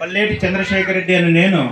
పల్లేటి చంద్రశేఖర్ రెడ్డి అని నేను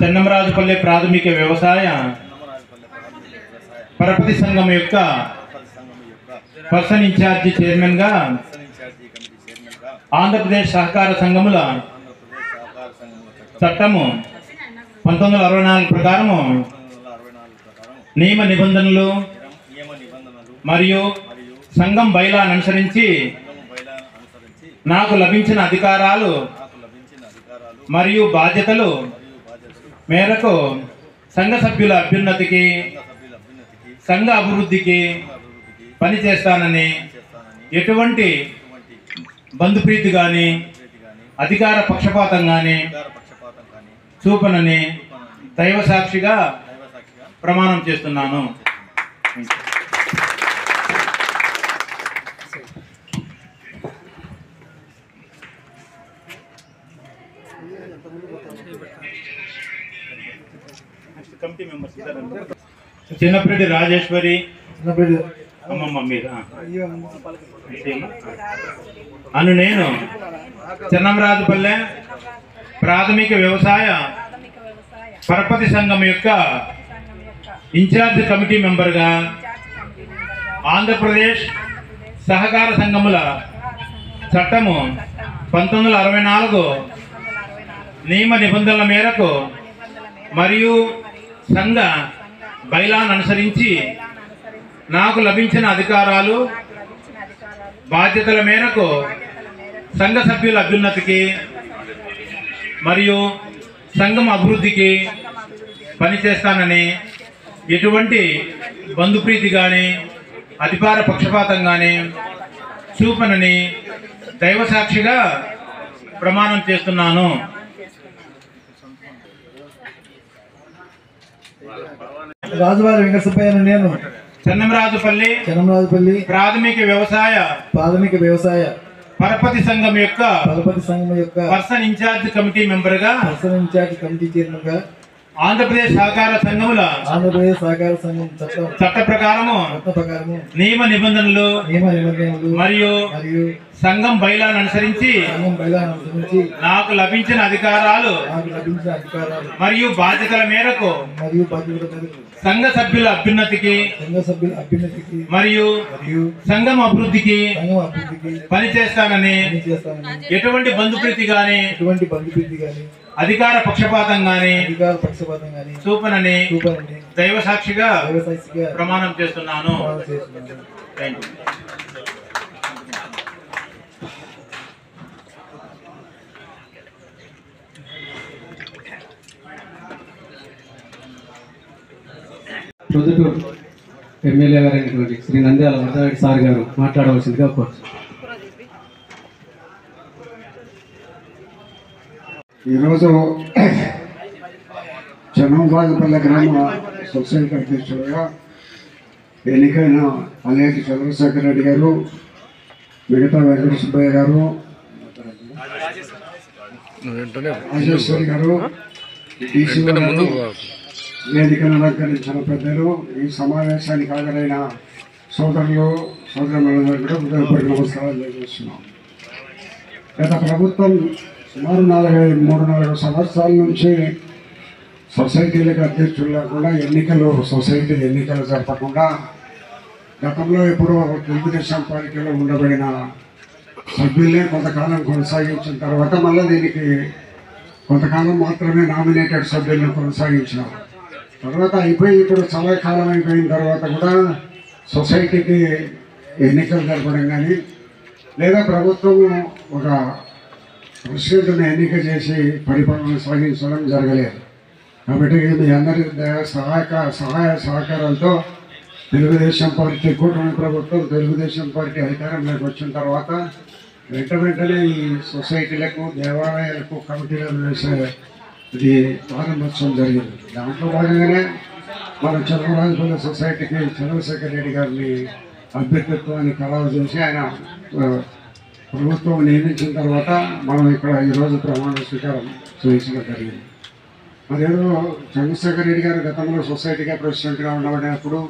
చెన్నమరాజుపల్లె ప్రాథమిక వ్యవసాయ పరపతి సంఘం యొక్క పర్సన్ ఇన్ఛార్జి చైర్మన్ గా ఆంధ్రప్రదేశ్ సహకార సంఘముల చట్టము 1964 ప్రకారము నియమ నిబంధనలు మరియు సంఘం బైలాను అనుసరించి నాకు లభించిన అధికారాలు మరియు బాధ్యతలు మేరకు సంఘ సభ్యుల అభ్యున్నతికి సంఘ అభివృద్ధికి పనిచేస్తానని ఎటువంటి బంధుప్రీతి కానీ అధికార పక్షపాతం కానీ చూపనని దైవ సాక్షిగా ప్రమాణం చేస్తున్నాను. చిన్నప్పటి రాజేశ్వరి అమ్మమ్మ మీరు అను నేను చెన్నమరాజుపల్లె ప్రాథమిక వ్యవసాయ పరపతి సంఘం యొక్క ఇన్ఛార్జ్ కమిటీ మెంబర్గా ఆంధ్రప్రదేశ్ సహకార సంఘముల చట్టము 1964 నియమ నిబంధనల మేరకు మరియు సంఘ బైలాను అనుసరించి నాకు లభించిన అధికారాలు బాధ్యతల మేరకు సంఘ సభ్యుల అభ్యున్నతికి మరియు సంఘం అభివృద్ధికి పనిచేస్తానని ఎటువంటి బంధుప్రీతి కానీ అధికార పక్షపాతం కానీ చూపనని దైవ సాక్షిగా ప్రమాణం చేస్తున్నాను. రాజువారి వెంకటసుబ్బయ్య నేను చెన్నమరాజుపల్లి ప్రాథమిక వ్యవసాయ పరపతి సంఘం యొక్క పర్సన్ ఇన్ఛార్జ్ కమిటీ మెంబర్ గా చైర్మన్ గా ఆంధ్రప్రదేశ్ సహకార సంఘం చట్ట ప్రకారము నియమ నిబంధనలు మరియు సంఘం బైలాను అనుసరించి నాకు లభించిన అధికారాలు మరియు బాధ్యతల మేరకు సంఘ సభ్యుల అభ్యున్నతికి మరియు సంఘం అభివృద్ధికి పనిచేస్తానని ఎటువంటి బంధుప్రీతి గాని అధికార పక్షపాతం గాని చూపనని దైవ సాక్షిగా ప్రమాణం చేస్తున్నాను. ప్రొద్దుటూరు ఎమ్మెల్యే గారైనటువంటి శ్రీ నంద్యాల మధురెడ్డి సార్ గారు మాట్లాడవలసిందిగా కోరుతున్నాను. ఈరోజు చెన్నమరాజుపల్లె గ్రామ సొసైటీ అధ్యక్షులుగా ఎన్నికైన పల్లేటి చంద్రశేఖర్ రెడ్డి గారు, మిగతా వెంకట సుబ్బయ్య గారు, రాజేశ్వరి గారు, డీసీ గారు, వేదికను అలంకరించిన పెద్దలు, ఈ సమావేశానికి హాజరైన సోదరులు సోదరులందరూ కూడా హృదయపూర్వక నమస్కారాలు తెలియజేస్తున్నాం. గత ప్రభుత్వం సుమారు 3-4 సంవత్సరాల నుంచి సొసైటీలకు అధ్యక్షులు లేకుండా సొసైటీ ఎన్నికలు జరపకుండా గతంలో ఎప్పుడో తెలుగుదేశం పార్టీలో ఉండబడిన సభ్యులనే కొంతకాలం కొనసాగించిన తర్వాత మళ్ళీ దీనికి కొంతకాలం మాత్రమే నామినేటెడ్ సభ్యులను కొనసాగించిన తర్వాత అయిపోయి ఇప్పుడు చాలా కాలం అయిపోయిన తర్వాత కూడా సొసైటీకి ఎన్నికలు జరపడం కానీ లేదా ప్రభుత్వం ఒక ప్రెసిడెంట్ను ఎన్నిక చేసి పరిపాలన సాగించడం జరగలేదు. కాబట్టి మీ అందరి సహాయ సహకారాలతో తెలుగుదేశం పార్టీ కూటమి ప్రభుత్వం తెలుగుదేశం పార్టీ అధికారంలోకి వచ్చిన తర్వాత వెంటనే ఈ సొసైటీలకు దేవాలయాలకు కమిటీలను వేసే ఇది ప్రారంభోత్సవం జరిగింది. దాంట్లో భాగంగానే మన చెన్నమరాజుపల్లె సొసైటీకి చంద్రశేఖర్ రెడ్డి గారిని అభ్యర్థిత్వాన్ని ఖరారు చేసి ఆయన ప్రభుత్వం నియమించిన తర్వాత మనం ఇక్కడ ఈరోజు ప్రమాణ స్వీకారం చేయించడం జరిగింది. అదేదో చంద్రశేఖర్ రెడ్డి గారు గతంలో సొసైటీగా ప్రెసిడెంట్గా ఉండబడినప్పుడు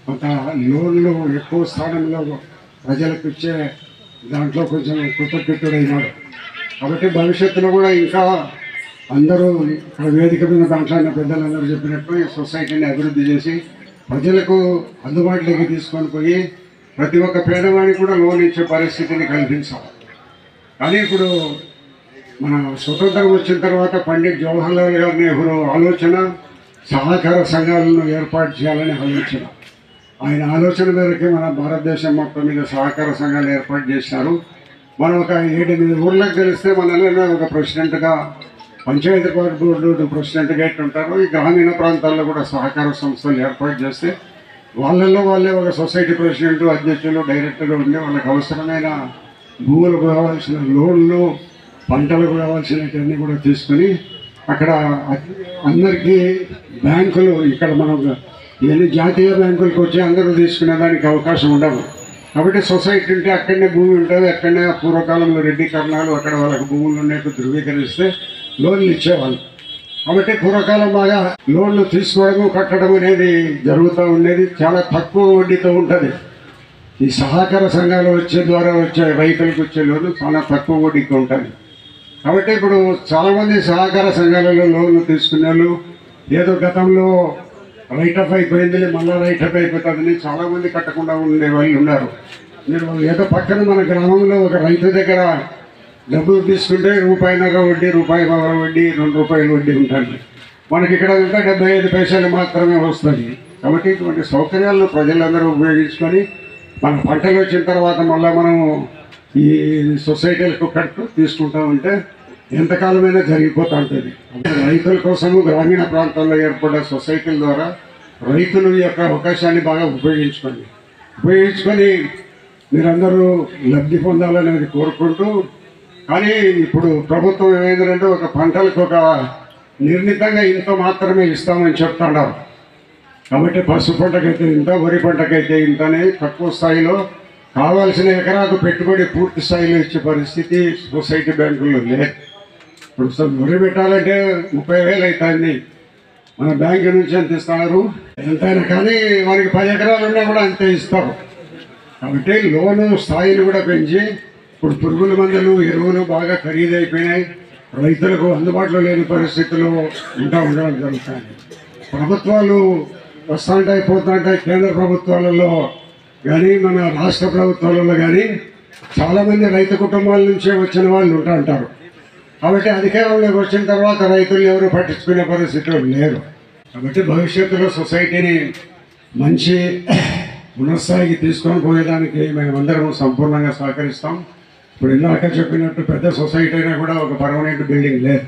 కొంత లోన్లు ఎక్కువ స్థానంలో ప్రజలకు ఇచ్చే దాంట్లో కొంచెం కృతజ్ఞతుడైనాడు. కాబట్టి భవిష్యత్తులో కూడా ఇంకా అందరూ ఇక్కడ వేదిక మీద మాట్లాడిన పెద్దలందరూ చెప్పినట్టు ఈ సొసైటీని అభివృద్ధి చేసి ప్రజలకు అందుబాటులోకి తీసుకొని పోయి ప్రతి ఒక్క పేదవాడికి కూడా లోన్ ఇచ్చే పరిస్థితిని కల్పించాలి. కానీ ఇప్పుడు మన స్వతంత్రం వచ్చిన తర్వాత పండిట్ జవహర్లాల్ నెహ్రూ ఆలోచన సహకార సంఘాలను ఏర్పాటు చేయాలని ఆలోచన. ఆయన ఆలోచన మేరకే మన భారతదేశం మొత్తం మీద సహకార సంఘాలు ఏర్పాటు చేశారు. మనం ఒక 7-8 ఊర్లకు తెలిస్తే మనలో ఒక ప్రెసిడెంట్గా, పంచాయతీ బోర్డు ప్రెసిడెంట్గా ఉంటారు. ఈ గ్రామీణ ప్రాంతాల్లో కూడా సహకార సంస్థలు ఏర్పాటు చేస్తే వాళ్ళే ఒక సొసైటీ ప్రెసిడెంట్, అధ్యక్షులు, డైరెక్టర్లు ఉండి వాళ్ళకి అవసరమైన భూములకు కావాల్సిన లోన్లు, పంటలకు కావాల్సినవన్నీ కూడా తీసుకొని అక్కడ అందరికీ బ్యాంకులు ఇక్కడ మనం ఎన్ని జాతీయ బ్యాంకులకు వచ్చి అందరూ తీసుకునే దానికి అవకాశం ఉండదు. కాబట్టి సొసైటీ ఉంటే అక్కడనే భూమి ఉంటుంది, అక్కడనే పూర్వకాలంలో రెడ్డి కర్ణాలు అక్కడ వాళ్ళకి భూములు ఉన్నట్టు ధృవీకరిస్తే లోన్లు ఇచ్చేవాళ్ళు. కాబట్టి పూర్వకాలం బాగా లోన్లు తీసుకోవడము కట్టడం అనేది జరుగుతూ ఉండేది. చాలా తక్కువ వడ్డీతో ఉంటుంది. ఈ సహకార సంఘాలు ద్వారా వచ్చే రైతులకు వచ్చే లోన్లు చాలా తక్కువ వడ్డీతో ఉంటుంది. కాబట్టి ఇప్పుడు చాలామంది సహకార సంఘాలలో లోన్లు తీసుకునే వాళ్ళు ఏదో గతంలో రైటప్ అయిపోయింది మళ్ళీ రైటప్ అయిపోతుందని చాలామంది కట్టకుండా ఉండే వాళ్ళు ఉన్నారు. మీరు ఏదో పక్కన మన గ్రామంలో ఒక రైతు దగ్గర డబ్బులు తీసుకుంటే రూపాయిన్నర వడ్డీ, రూపాయి వడ్డీ, ₹2 వడ్డీ ఉంటుంది. మనకి ఇక్కడ అంతా 75 పైసలు మాత్రమే వస్తుంది. కాబట్టి ఇటువంటి సౌకర్యాలను ప్రజలందరూ ఉపయోగించుకొని మన పంటలు వచ్చిన తర్వాత మళ్ళీ మనం ఈ సొసైటీలకు కట్టు తీసుకుంటూ ఉంటే ఎంతకాలమైనా జరిగిపోతూ ఉంటుంది. రైతుల కోసము గ్రామీణ ప్రాంతాల్లో ఏర్పడ్డ సొసైటీల ద్వారా రైతులు యొక్క అవకాశాన్ని బాగా ఉపయోగించుకొని మీరందరూ లబ్ధి పొందాలనేది కోరుకుంటూ, కానీ ఇప్పుడు ప్రభుత్వం ఏమైందంటే ఒక పంటలకు ఒక నిర్ణీతంగా ఇంత మాత్రమే ఇస్తామని చెప్తున్నారు. కాబట్టి పసుపు పంటకైతే ఇంత, వరి పంటకైతే ఇంతనే తక్కువ స్థాయిలో కావాల్సిన ఎకరాకు పెట్టుబడి పూర్తి స్థాయిలో ఇచ్చే పరిస్థితి సొసైటీ బ్యాంకుల్లో లేదు. ఇప్పుడు వరి పెట్టాలంటే 30,000 అవుతుంది. మన బ్యాంకు నుంచి ఎంత ఇస్తున్నారు? ఎంతైనా కానీ మనకి 10 ఎకరాలు ఉన్నా కూడా అంతే ఇస్తారు. కాబట్టి లోను స్థాయిని కూడా పెంచి ఇప్పుడు పురుగుల మందులు, ఎరువులు బాగా ఖరీదైపోయినాయి. రైతులకు అందుబాటులో లేని పరిస్థితులు ఉండడం జరుగుతుంది. ప్రభుత్వాలు వస్తుంటాయి పోతుంటాయి. కేంద్ర ప్రభుత్వాలలో కానీ మన రాష్ట్ర ప్రభుత్వాలలో కానీ చాలామంది రైతు కుటుంబాల నుంచే వచ్చిన వాళ్ళు ఉంటారు. కాబట్టి అధికారంలోకి వచ్చిన తర్వాత రైతులు ఎవరు పట్టించుకునే పరిస్థితులు లేరు. కాబట్టి భవిష్యత్తులో సొసైటీని మంచి ఉన్నతస్థాయికి తీసుకొని పోయేదానికి మేమందరం సంపూర్ణంగా సహకరిస్తాం. ఇప్పుడు ఇందాక చెప్పినట్టు పెద్ద సొసైటీ అయినా కూడా ఒక పర్మనెంట్ బిల్డింగ్ లేదు.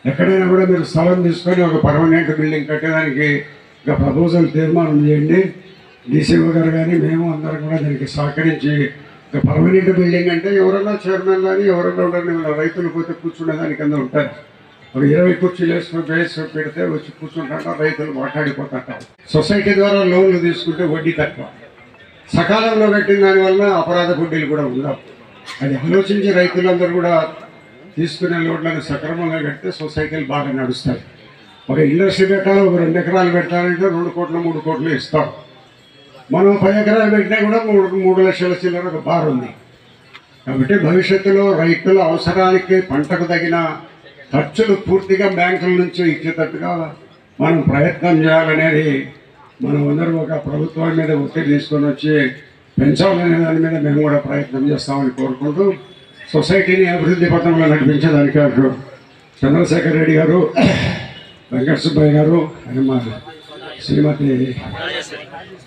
ఎక్కడైనా కూడా మీరు స్థలం తీసుకొని ఒక పర్మనెంట్ బిల్డింగ్ కట్టేదానికి ఒక ప్రపోజల్ తీర్మానం చేయండి. డీసీఓ గారు కానీ మేము అందరం కూడా దానికి సహకరించి ఒక పర్మనెంట్ బిల్డింగ్ అంటే ఎవరన్నా చైర్మన్ కానీ ఎవరన్నా ఉండాలి, రైతులు పోతే కూర్చునేదానికి అందరూ ఉంటారు. ఒక 20 కుర్చీలు వేసి పెడితే వచ్చి కూర్చుంటారు, రైతులు మాట్లాడిపోతుంటారు. సొసైటీ ద్వారా లోన్లు తీసుకుంటే వడ్డీ తక్కువ, సకాలంలో కట్టిన దానివల్ల అపరాధ వడ్డీలు కూడా ఉండవు. అది ఆలోచించి రైతులందరూ కూడా తీసుకునే లోన్లను సక్రమంగా కడితే సొసైటీలు బాగా నడుస్తాయి. ఒక ఇండస్ట్రీ పెట్టాలి, ఒక 2 ఎకరాలు పెట్టాలంటే 2 కోట్లు 3 కోట్లు ఇస్తాం. మనం 10 ఎకరాలు పెట్టినా కూడా 3 లక్షల చిల్లర ఒక బార్ ఉంది. కాబట్టి భవిష్యత్తులో రైతుల అవసరానికి పంటకు తగిన ఖర్చులు పూర్తిగా బ్యాంకుల నుంచి ఇచ్చేటట్టుగా మనం ప్రయత్నం చేయాలనేది మనం అందరం ఒక ప్రభుత్వం మీద ఒత్తిడి తీసుకొని వచ్చి పెంచాలనే దాని మీద మేము కూడా ప్రయత్నం చేస్తామని కోరుకుంటూ సొసైటీని అభివృద్ధి పథంలో నడిపించేదానికి చంద్రశేఖర్ రెడ్డి గారు, వెంకట సుబ్బయ్య గారు, మా శ్రీమతి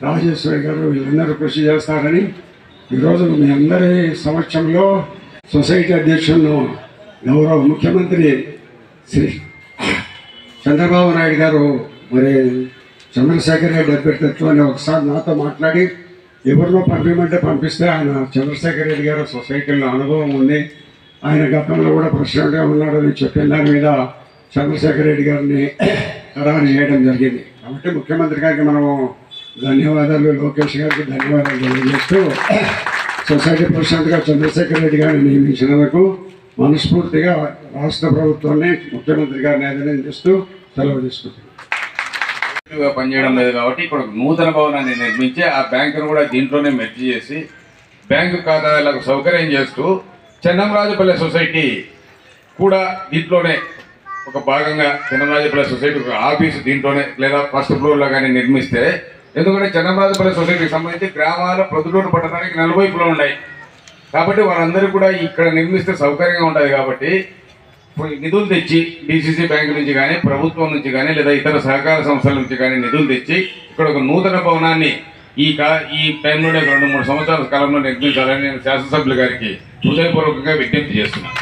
రాజేశ్వరి గారు వీళ్ళందరూ కృషి చేస్తారని ఈరోజు మీ అందరి సమక్షంలో సొసైటీ అధ్యక్షులను గౌరవ ముఖ్యమంత్రి శ్రీ చంద్రబాబు నాయుడు గారు మరి చంద్రశేఖర్ రెడ్డి అభ్యర్థిత్వం అని ఒకసారి నాతో మాట్లాడి ఎవరినో పంపించమంటే పంపిస్తే ఆయన చంద్రశేఖర్ రెడ్డి గారు సొసైటీలో అనుభవం ఉంది, ఆయన గతంలో కూడా ప్రెసిడెంట్గా ఉన్నాడని చెప్పిన దాని మీద చంద్రశేఖర్ రెడ్డి గారిని ఖరారు చేయడం జరిగింది. కాబట్టి ముఖ్యమంత్రి గారికి మనము ధన్యవాదాలు, లోకేష్ గారికి ధన్యవాదాలు తెలియజేస్తూ సొసైటీ ప్రెసిడెంట్గా చంద్రశేఖర్ రెడ్డి గారిని నియమించినందుకు మనస్ఫూర్తిగా రాష్ట్ర ప్రభుత్వాన్ని, ముఖ్యమంత్రి గారిని అభినందిస్తూ సెలవు తీసుకుంటున్నాను. పనిచేయడం లేదు కాబట్టి ఇప్పుడు నూతన భవనాన్ని నిర్మించి ఆ బ్యాంకును కూడా దీంట్లోనే మెర్జ్ చేసి బ్యాంకు ఖాతాలకు సౌకర్యం చేస్తూ చెన్నంరాజుపల్లె సొసైటీ కూడా దీంట్లోనే ఒక భాగంగా చెన్నంరాజుపల్లె సొసైటీ ఒక ఆఫీసు దీంట్లోనే లేదా ఫస్ట్ ఫ్లోర్లో కానీ నిర్మిస్తే, ఎందుకంటే చెన్నంరాజుపల్లె సొసైటీకి సంబంధించి గ్రామాల ప్రొద్దుటూరు పట్టణానికి నలువైపులో ఉన్నాయి కాబట్టి వారందరూ కూడా ఇక్కడ నిర్మిస్తే సౌకర్యంగా ఉంటుంది. కాబట్టి నిధులు తెచ్చి డిసిసి బ్యాంకు నుంచి కానీ ప్రభుత్వం నుంచి కానీ లేదా ఇతర సహకార సంస్థల నుంచి కానీ నిధులు తెచ్చి ఇక్కడ ఒక నూతన భవనాన్ని ఈ టైంలోనే 2-3 సంవత్సరాల కాలంలో నిర్మించాలని నేను శాసనసభ్యుల గారికి హృదయపూర్వకంగా విజ్ఞప్తి చేస్తున్నాను.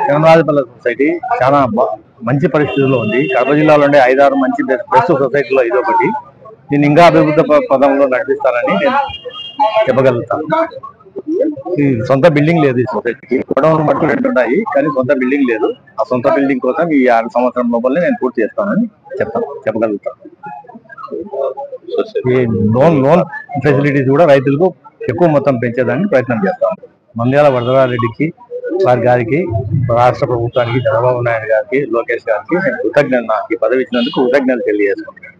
చెన్నరాజపల్లె సొసైటీ చాలా మంచి పరిస్థితుల్లో ఉంది. కడప జిల్లాలో ఉండే 5-6 మంచి బెస్ట్ సొసైటీలో ఇది ఒకటి. దీన్ని ఇంకా అభివృద్ధి పదంలో నడిపిస్తానని నేను చెప్పగలుగుతాను. ఈ సొంత బిల్డింగ్ లేదు ఈ సొసైటీకి. గొడవలు మటుకు 2 ఉన్నాయి, కానీ సొంత బిల్డింగ్ లేదు. ఆ సొంత బిల్డింగ్ కోసం ఈ 6 సంవత్సరం లోపలనే నేను పూర్తి చేస్తానని చెప్పగలుగుతాను. ఈ లోన్ ఫెసిలిటీస్ కూడా రైతులకు ఎక్కువ మొత్తం పెంచేదానికి ప్రయత్నం చేస్తాం. మంద్యాల వరదరారెడ్డికి వారి గారికి, రాష్ట్ర ప్రభుత్వానికి, చంద్రబాబు నాయుడు గారికి, లోకేష్ గారికి నేను నాకు ఈ పదవి ఇచ్చినందుకు కృతజ్ఞతలు తెలియజేసుకుంటున్నాను.